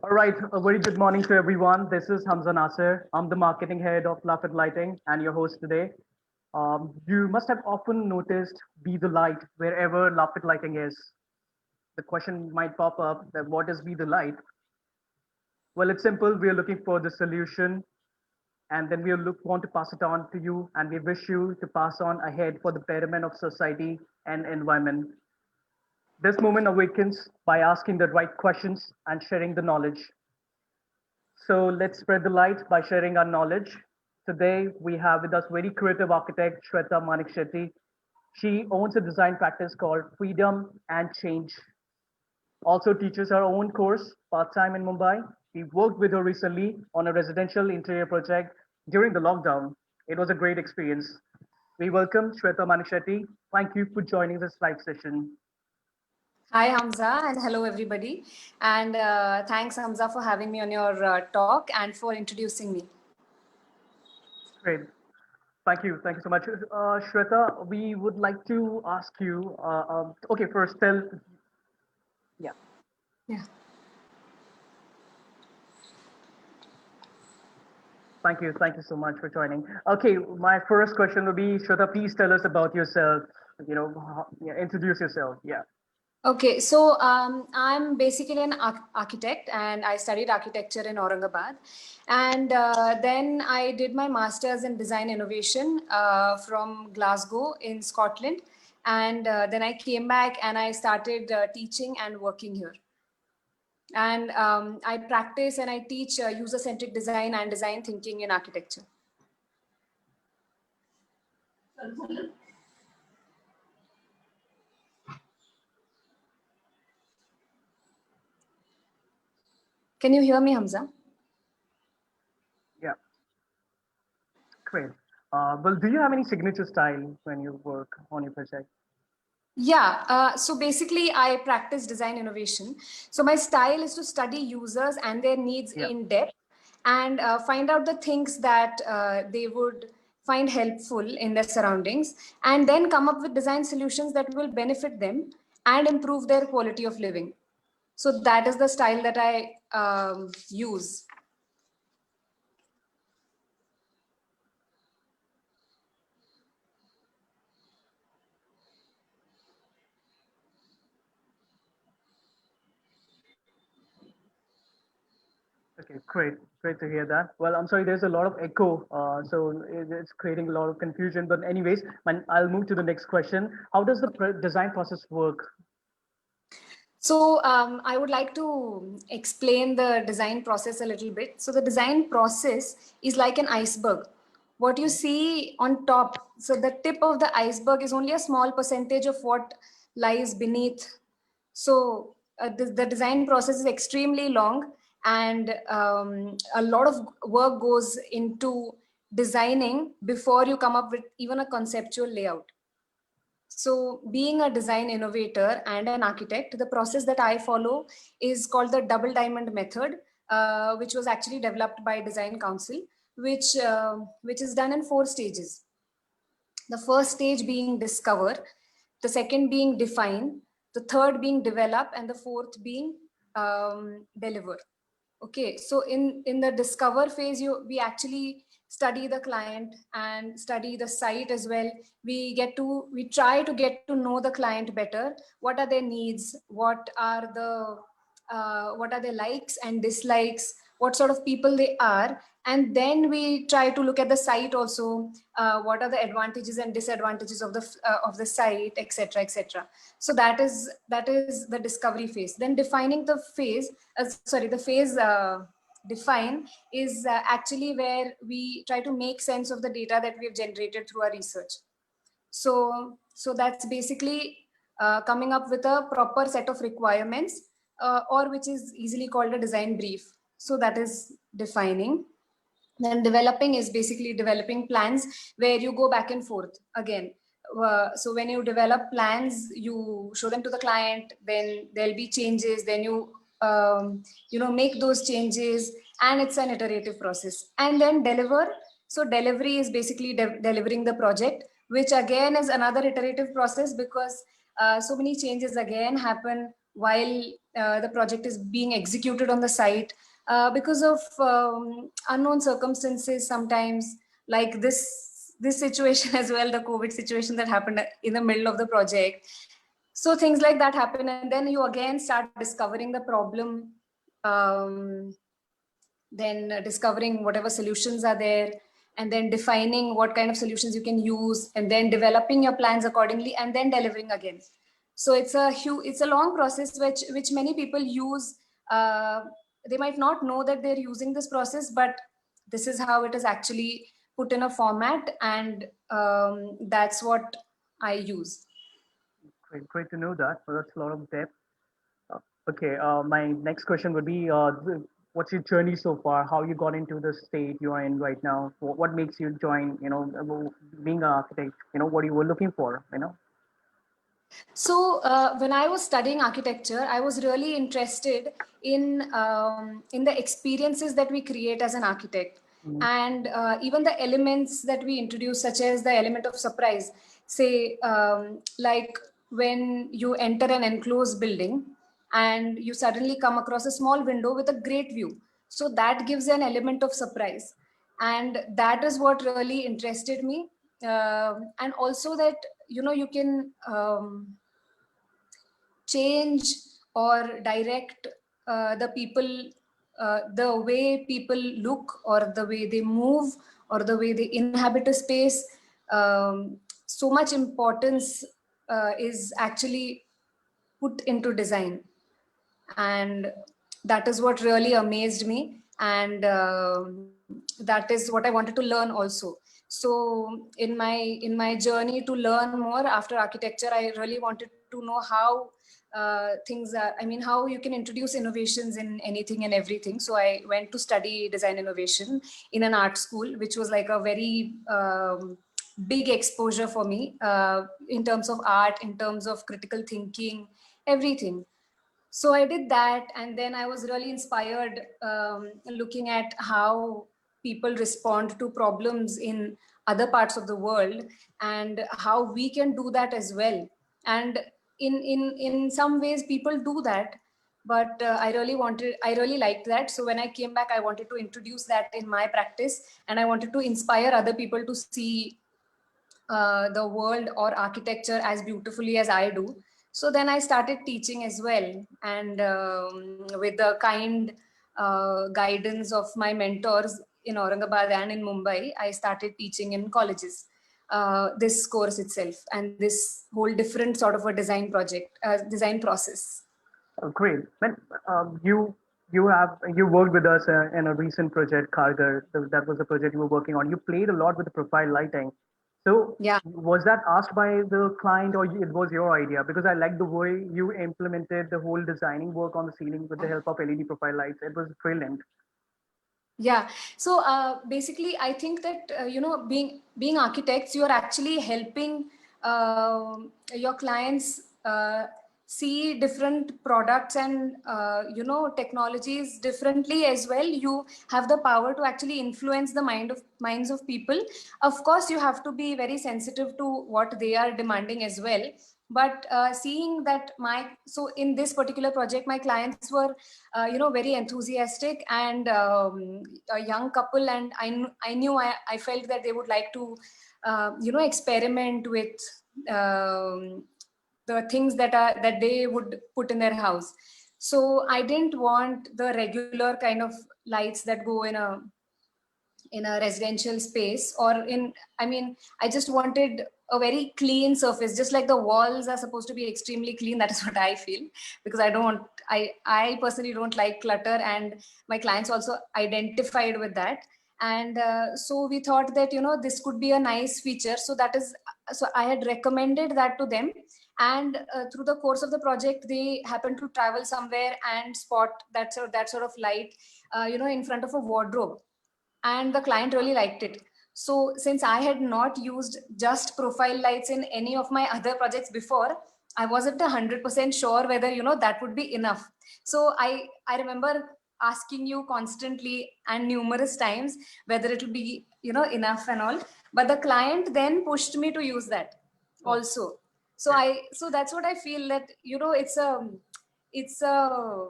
All right, a very good morning to everyone. This is Hamza Nasser. I'm the marketing head of Lafit Lighting and your host today. You must have often noticed Be the Light wherever Lafit Lighting is. The question might pop up that what is Be the Light? Well, it's simple. We are looking for the solution and then want to pass it on to you and we wish you to pass on ahead for the betterment of society and environment. This moment awakens by asking the right questions and sharing the knowledge. So let's spread the light by sharing our knowledge. Today, we have with us very creative architect, Shweta Manikshetti. She owns a design practice called Freedom and Change. Also teaches her own course part-time in Mumbai. We worked with her recently on a residential interior project during the lockdown. It was a great experience. We welcome Shweta Manikshetti. Thank you for joining this live session. Hi Hamza and hello everybody, and thanks Hamza for having me on your talk and for introducing me. Great. Thank you so much. Shweta, we would like to ask you, okay, first yeah. Yeah. Thank you so much for joining. Okay, my first question would be, Shweta, please tell us about yourself, introduce yourself, yeah. Okay, so I'm basically an architect and I studied architecture in Aurangabad. And then I did my master's in design innovation from Glasgow in Scotland. And then I came back and I started teaching and working here. And I practice and I teach user-centric design and design thinking in architecture. Can you hear me, Hamza? Yeah, great. Well, do you have any signature style when you work on your project? Yeah, so basically I practice design innovation. So my style is to study users and their needs in depth and find out the things that they would find helpful in their surroundings and then come up with design solutions that will benefit them and improve their quality of living. So that is the style that I use. Okay, great to hear that. Well, I'm sorry, there's a lot of echo, so it's creating a lot of confusion. But anyways, I'll move to the next question. How does the design process work? So I would like to explain the design process a little bit. So the design process is like an iceberg. What you see on top, so the tip of the iceberg is only a small percentage of what lies beneath. So the design process is extremely long and a lot of work goes into designing before you come up with even a conceptual layout. So being a design innovator and an architect, the process that I follow is called the double diamond method, which was actually developed by Design Council, which is done in 4 stages. The first stage being discover, the second being define, the third being develop, and the fourth being deliver. Okay, so in the discover phase, we actually study the client and study the site as well. We try to get to know the client better. What are their needs? What are their likes and dislikes? What sort of people they are? And then we try to look at the site also. What are the advantages and disadvantages of the site, etc., etc. So that is the discovery phase. Then defining the phase. The phase define is actually where we try to make sense of the data that we have generated through our research. So that's basically coming up with a proper set of requirements, or which is easily called a design brief. So that is defining. Then developing is basically developing plans where you go back and forth again. So when you develop plans, you show them to the client, then there'll be changes, then you make those changes, and it's an iterative process. And then deliver. So delivery is basically delivering the project, which again is another iterative process because so many changes again happen while the project is being executed on the site, because of unknown circumstances sometimes, like this situation as well, the COVID situation that happened in the middle of the project. So things like that happen, and then you again start discovering the problem, um, then discovering whatever solutions are there, and then defining what kind of solutions you can use, and then developing your plans accordingly, and then delivering again. So it's a long process which many people use. uh, they might not know that they're using this process, but this is how it is actually put in a format, and that's what I use. Great to know that. Well, that's a lot of depth. Uh, okay, my next question would be, what's your journey so far? How you got into the state you are in right now? What makes you join? Being an architect. What you were looking for. So when I was studying architecture, I was really interested in the experiences that we create as an architect, Mhm. and even the elements that we introduce, such as the element of surprise. Say, like when you enter an enclosed building and you suddenly come across a small window with a great view. So that gives an element of surprise, and that is what really interested me. And also that you can change or direct the people, the way people look, or the way they move, or the way they inhabit a space. So much importance is actually put into design, and that is what really amazed me, and that is what I wanted to learn also. So in my journey to learn more after architecture, I really wanted to know how things are, I mean, how you can introduce innovations in anything and everything. So I went to study design innovation in an art school, which was like a very big exposure for me, in terms of art, in terms of critical thinking, everything. So I did that, and then I was really inspired, looking at how people respond to problems in other parts of the world, and how we can do that as well. And in some ways people do that, but I really liked that. So when I came back, I wanted to introduce that in my practice, and I wanted to inspire other people to see the world or architecture as beautifully as I do. So then I started teaching as well. And with the kind guidance of my mentors in Aurangabad and in Mumbai, I started teaching in colleges this course itself, and this whole different sort of a design project, design process. Great. When you worked with us in a recent project, Kargar. That was the project you were working on. You played a lot with the profile lighting. So Yeah. was that asked by the client, or it was your idea? Because I like the way you implemented the whole designing work on the ceiling with the help of LED profile lights. It was brilliant. Yeah. So basically, I think that being architects, you are actually helping your clients see different products and technologies differently as well. You have the power to actually influence the minds of people. Of course, you have to be very sensitive to what they are demanding as well. But seeing that so in this particular project, my clients were very enthusiastic, and a young couple, and I knew, I felt that they would like to experiment with um, the things that they would put in their house. So I didn't want the regular kind of lights that go in a residential space, or in, I mean, I just wanted a very clean surface, just like the walls are supposed to be extremely clean. That is what I feel, because I personally don't like clutter, and my clients also identified with that. And so we thought that this could be a nice feature. So I had recommended that to them, and through the course of the project, they happened to travel somewhere and spot that sort of light in front of a wardrobe, and the client really liked it. So since I had not used just profile lights in any of my other projects before, I wasn't 100% sure whether that would be enough. So I remember asking you constantly and numerous times whether it will be enough and all. But the client then pushed me to use that Oh, also. So okay. that's what I feel, that it's a it's a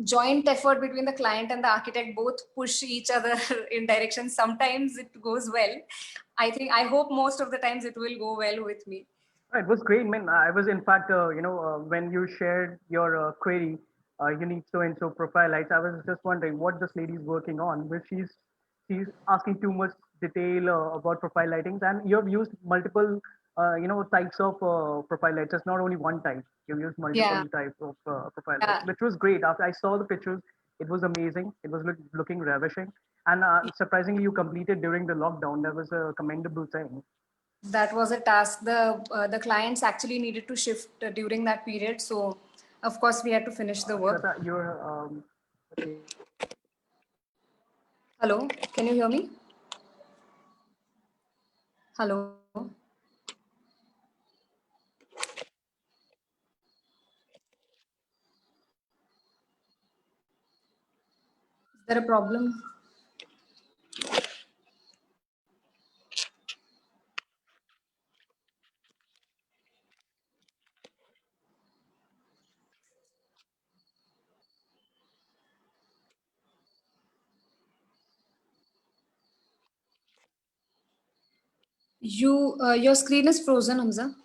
joint effort between the client and the architect. Both push each other in directions. Sometimes it goes well. I hope most of the times it will go well with me. It was great, man. I was, in fact, when you shared your query, you need so and so profile lights. I was just wondering what this lady's working on. But she's asking too much detail about profile lightings, and you have used multiple, types of profile lights. It's not only one type. You've used Yeah, multiple types of profile lights, yeah. which was great. After I saw the pictures, it was amazing. It was looking ravishing, and surprisingly, you completed during the lockdown. That was a commendable thing. That was a task. The clients actually needed to shift during that period, so of course we had to finish the work. Shweta, you're okay. Hello, can you hear me? Hello, is there a problem? Your screen is frozen, Hamza.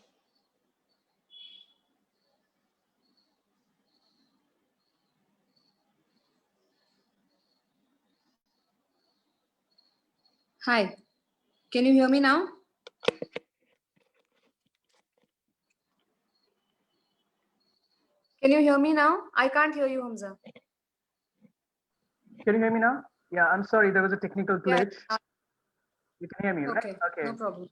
Hi, can you hear me now? Can you hear me now? I can't hear you, Hamza. Can you hear me now? Yeah, I'm sorry, there was a technical Yeah. glitch. You can hear me, right? Okay, Okay. no problem.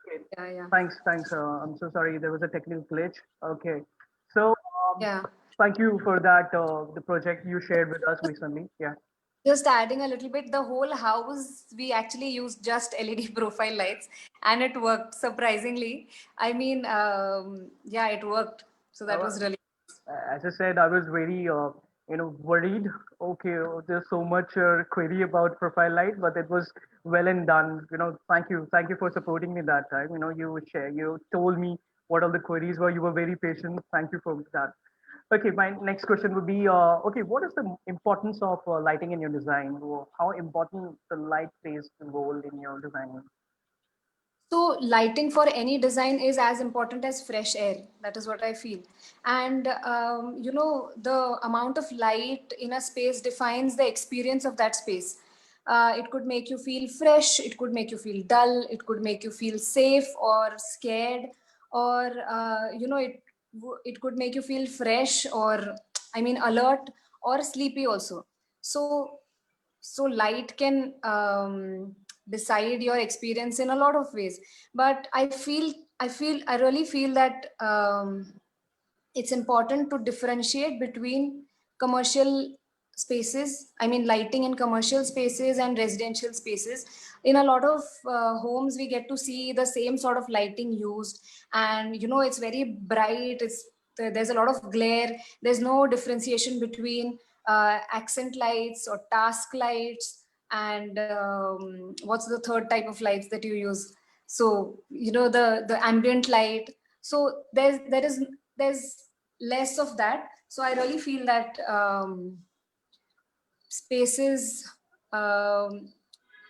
Okay. Yeah, yeah, Thanks. I'm so sorry, there was a technical glitch. Okay. So, yeah. thank you for that, the project you shared with us recently. Yeah. Just adding a little bit, the whole house we actually used just LED profile lights, and it worked surprisingly. I mean, yeah, it worked. So that Uh, was really. as I said, I was very, worried. Okay, there's so much query about profile light, but it was well and done. Thank you for supporting me that time. You told me what all the queries were. You were very patient. Thank you for that. Okay, my next question would be, okay, what is the importance of lighting in your design? Or how important the light plays a role in your design? So lighting for any design is as important as fresh air. That is what I feel. And the amount of light in a space defines the experience of that space. It could make you feel fresh. It could make you feel dull. It could make you feel safe or scared, or it could make you feel fresh, or I mean alert or sleepy also. So light can decide your experience in a lot of ways, but I really feel that it's important to differentiate between commercial spaces, I mean lighting in commercial spaces and residential spaces. In a lot of homes we get to see the same sort of lighting used, and it's very bright. There's a lot of glare. There's no differentiation between accent lights or task lights, and what's the third type of lights that you use? So the ambient light. So there's less of that. So I really feel that spaces, um,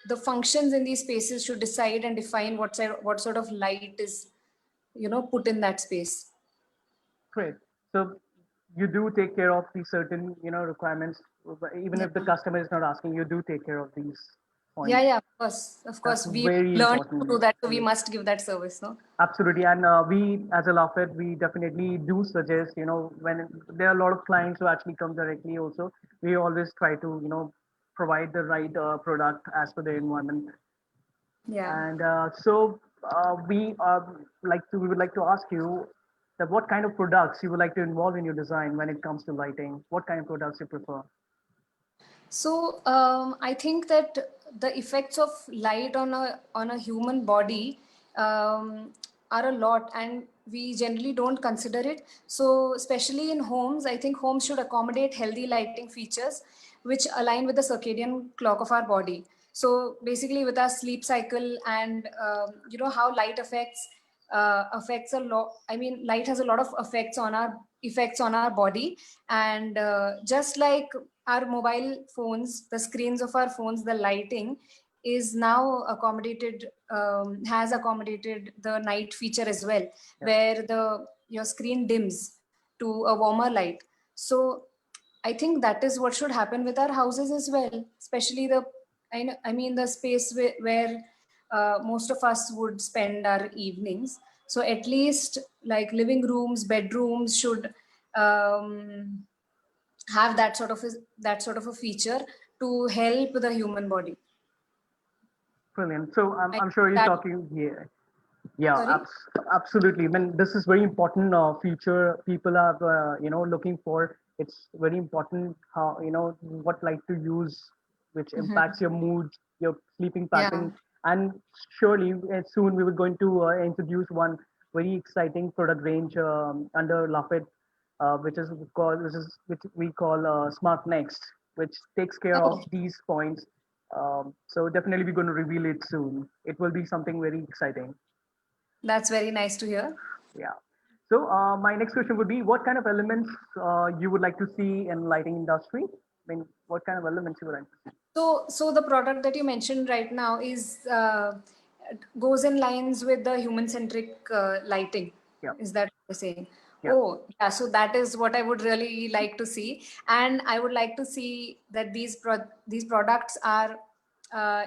the functions in these spaces should decide and define what sort of light is put in that space. Great. So you do take care of the certain, requirements, even if the Yeah. customer is not asking, you do take care of these Yeah, points. yeah, of course That's we very learned to do important. that, so we must give that service, no? Absolutely. And we, as a Lafit, we definitely do suggest, when there are a lot of clients who actually come directly also, we always try to, provide the right product as per the environment. Yeah. And we would like to ask you that what kind of products you would like to involve in your design when it comes to lighting. What kind of products you prefer? So I think that the effects of light on a human body are a lot, and we generally don't consider it. So especially in homes, I think homes should accommodate healthy lighting features which align with the circadian clock of our body. So basically, with our sleep cycle, and how light affects a lot. I mean, light has a lot of effects on our effects on our body. And just like our mobile phones, the screens of our phones, the lighting is now accommodated, has accommodated the night feature as well, where your screen dims to a warmer light. So I think that is what should happen with our houses as well, especially I mean the space where most of us would spend our evenings. So at least like living rooms, bedrooms should um, have that sort of a feature to help the human body. Brilliant. So I, I'm sure you're that talking here. Yeah, sorry. absolutely. I mean, this is very important feature people are, looking for. It's very important how, what light to use, which Mhm. impacts your mood, your sleeping Yeah. pattern. And surely soon we were going to introduce one very exciting product range under Lafit, which we call Smart Next, which takes care of Oh, these points. So definitely we're going to reveal it soon. It will be something very exciting. that's very nice to hear. Yeah. So my next question would be, what kind of elements you would like to see in lighting industry? I mean, what kind of elements you would like to see? So the product that you mentioned right now is goes in lines with the human-centric lighting. Yeah, Is that what you're saying? yeah, Oh, yeah. So that is what I would really like to see, and I would like to see that these products are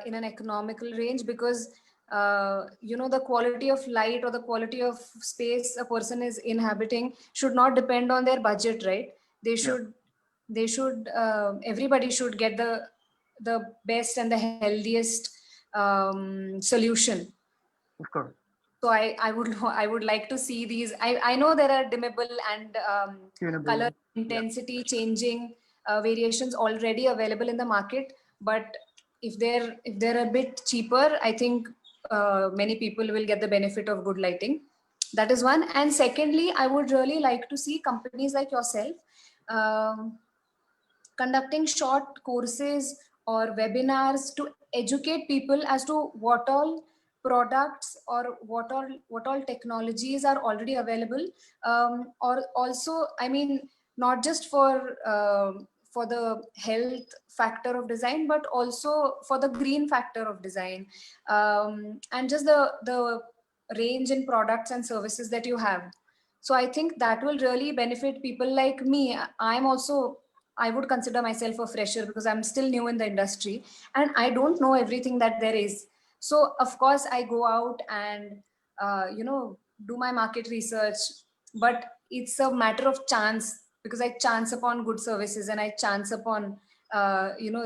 in an economical range, because the quality of light or the quality of space a person is inhabiting should not depend on their budget, right? They yeah, should everybody should get the best and the healthiest solution. of course. So I would I would like to see these. I know there are dimmable and color Tunable. Yeah, intensity changing variations already available in the market, but if they're a bit cheaper, I think many people will get the benefit of good lighting. That is one. And secondly, I would really like to see companies like yourself um, conducting short courses or webinars to educate people as to what all products or what all technologies are already available, or also, I mean, not just for the health factor of design, but also for the green factor of design, and just the range in products and services that you have. So I think that will really benefit people like me. I would consider myself a fresher because I'm still new in the industry and I don't know everything that there is. So of course I go out and do my market research, but it's a matter of chance because I chance upon good services and I chance upon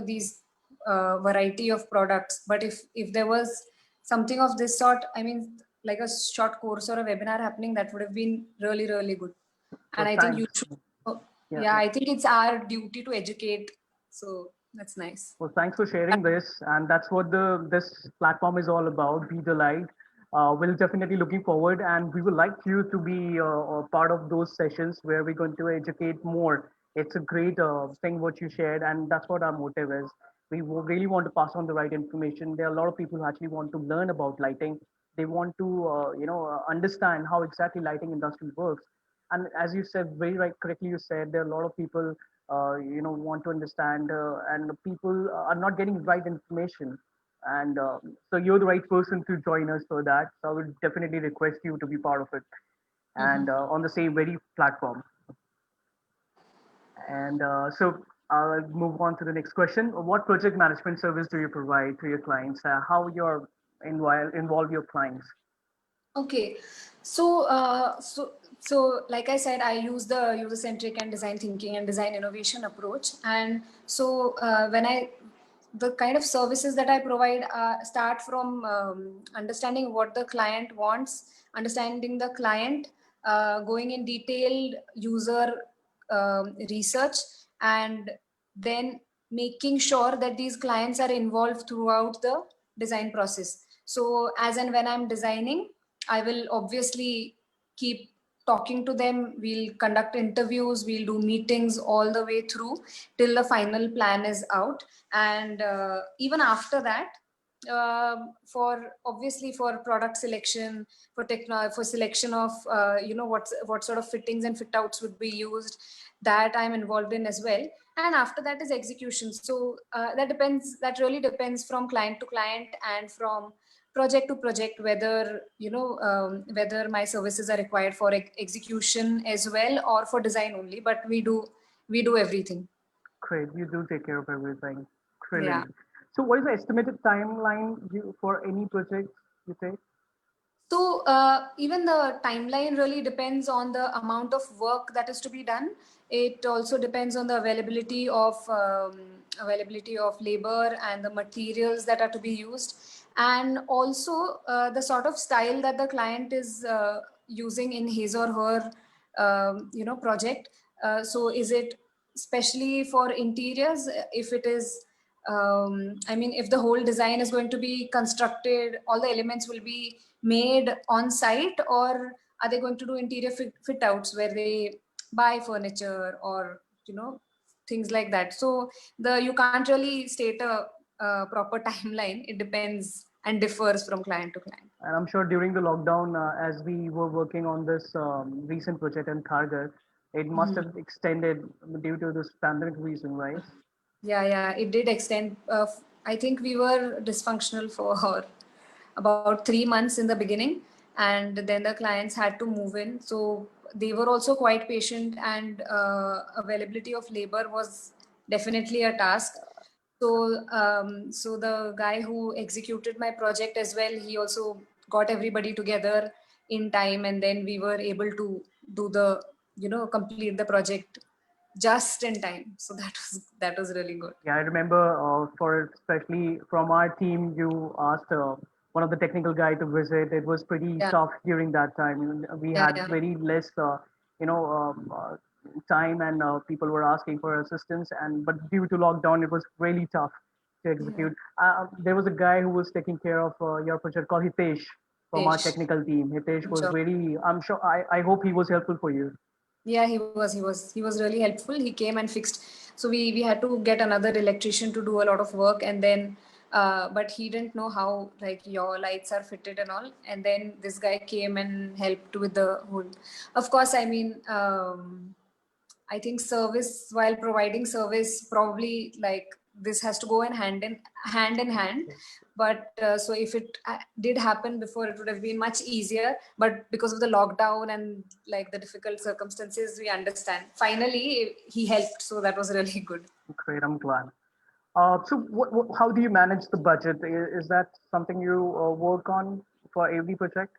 these variety of products. But if there was something of this sort, I mean, like a short course or a webinar happening, that would have been really really good. And well, I think you thanks. should. Yeah, Yeah, yeah. I think it's our duty to educate. So that's nice. Well, thanks for sharing this, and that's what the this platform is all about. Be the light. We're definitely looking forward, and we would like you to be a part of those sessions where we're going to educate more. It's a great thing what you shared, and that's what our motive is. Really want to pass on the right information. There are a lot of people who actually want to learn about lighting. They want to, understand how exactly lighting industry works. And as you said, very right, correctly, you said there are a lot of people want to understand, and people are not getting right information, and so you're the right person to join us for that. So I would definitely request you to be part of it, and Mhm. on the same very platform. And so I'll move on to the next question. What project management service do you provide to your clients? How you're involve your clients? Okay, so like I said, I use the user-centric and design thinking and design innovation approach. And so when I the kind of services that I provide start from understanding what the client wants, understanding the client, going in detailed user research, and then making sure that these clients are involved throughout the design process. So as and when I'm designing, I will obviously keep talking to them. We'll conduct interviews, we'll do meetings all the way through till the final plan is out. And even after that, for obviously for product selection, for for selection of what sort of fittings and fit outs would be used, that I'm involved in as well. And after that is execution. So that really depends from client to client and from project to project, whether whether my services are required for execution as well or for design only. But we do everything. Great. You do take care of everything. Yeah. Brilliant. So what is the estimated timeline for any project you take? So even the timeline really depends on the amount of work that is to be done. It also depends on the availability of labor and the materials that are to be used, and also the sort of style that the client is using in his or her project. So is it especially for interiors? If it is I mean, if the whole design is going to be constructed, all the elements will be made on site, or are they going to do interior fit outs where they buy furniture or things like that? So you can't really state a proper timeline. It depends and differs from client to client. And I'm sure during the lockdown, as we were working on this recent project in Kharghar, it must Mhm. have extended due to this pandemic reason, right? Yeah, it did extend. I think we were dysfunctional for about 3 months in the beginning, and then the clients had to move in. So they were also quite patient, and availability of labor was definitely a task. So the guy who executed my project as well, he also got everybody together in time, and then we were able to do complete the project just in time. So that was really good. Yeah, I remember for especially from our team, you asked one of the technical guy to visit. It was pretty Yeah, tough during that time. We yeah, had yeah, very less, you know, time, and people were asking for assistance. And but due to lockdown, it was really tough to yeah. execute. There was a guy who was taking care of your project called Hitesh from our Ish. technical team. Hitesh was Sure. really, I'm sure, I hope he was helpful for you. Yeah, he was really helpful. He came and fixed. So we had to get another electrician to do a lot of work, and then but he didn't know how like your lights are fitted and all. And then this guy came and helped with the whole. Of course, I mean, I think service, while providing service, probably like this has to go in hand in hand. But so if it did happen before, it would have been much easier. But because of the lockdown and like the difficult circumstances, we understand. Finally, he helped, so that was really good. Great, I'm glad. So, how do you manage the budget? Is that something you work on for every project?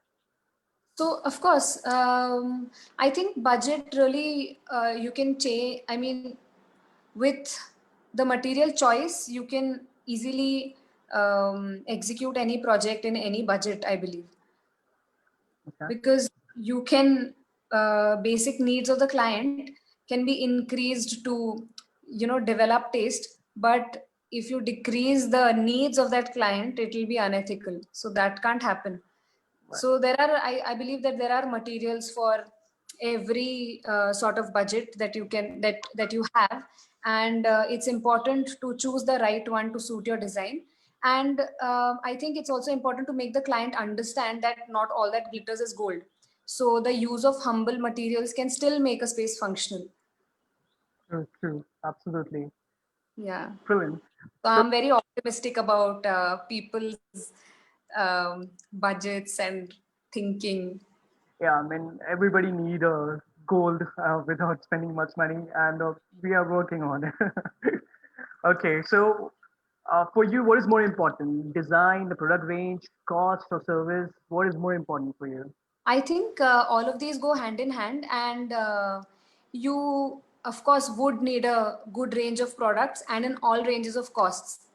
So of course, I think budget really you can change. I mean, with the material choice, you can easily execute any project in any budget, I believe, Okay. because you can basic needs of the client can be increased to develop taste, but if you decrease the needs of that client, it will be unethical, so that can't happen. Right. So I believe that there are materials for every sort of budget that you have, and it's important to choose the right one to suit your design. And I think it's also important to make the client understand that not all that glitters is gold. So the use of humble materials can still make a space functional. True, true, absolutely. Yeah. Brilliant. So So, I'm very optimistic about people's budgets and thinking. yeah, I mean, everybody need gold without spending much money, and we are working on it. Okay, so for you, what is more important? Design, the product range, cost, or service? What is more important for you? I think all of these go hand in hand, and you, of course, would need a good range of products and in all ranges of costs.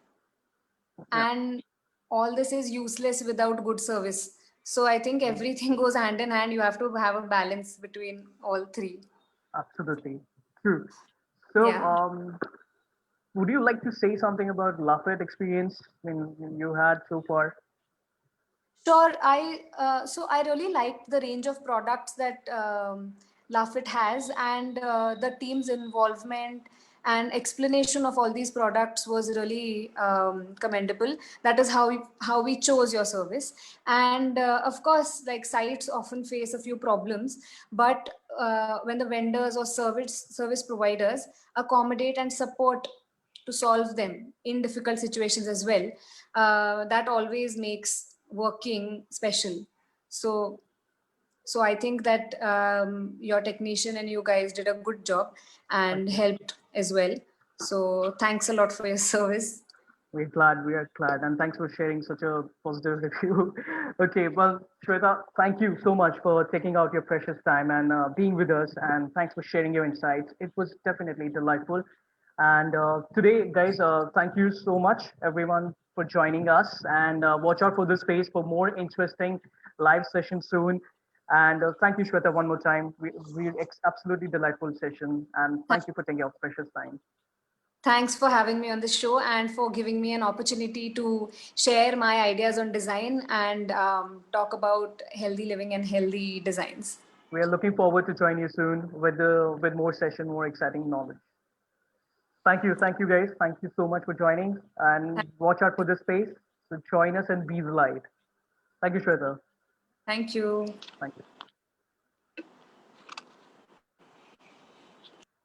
Yeah, And all this is useless without good service. So I think everything goes hand in hand. You have to have a balance between all three. absolutely. True. So, Yeah. would you like to say something about Lafit experience you had so far? Sure. I really liked the range of products that Lafit has, and the team's involvement and explanation of all these products was really commendable. That is how we chose your service. And of course, like sites often face a few problems, but when the vendors or service providers accommodate and support to solve them in difficult situations as well, that always makes working special. So so I think that your technician and you guys did a good job Thank and you. helped as well. So thanks a lot for your service. We are glad, and thanks for sharing such a positive review. Okay, well, Shweta, thank you so much for taking out your precious time and being with us, and thanks for sharing your insights. It was definitely delightful. And today, guys, thank you so much, everyone, for joining us, and watch out for this space for more interesting live sessions soon. And thank you, Shweta, one more time. Absolutely delightful session, and thank you for taking your precious time. Thanks for having me on the show and for giving me an opportunity to share my ideas on design and talk about healthy living and healthy designs. We are looking forward to join you soon with more session, more exciting knowledge. Thank you guys. Thank you so much for joining and watch out for this space. So join us and be the light. Thank you, Shweta. Thank you. Thank you.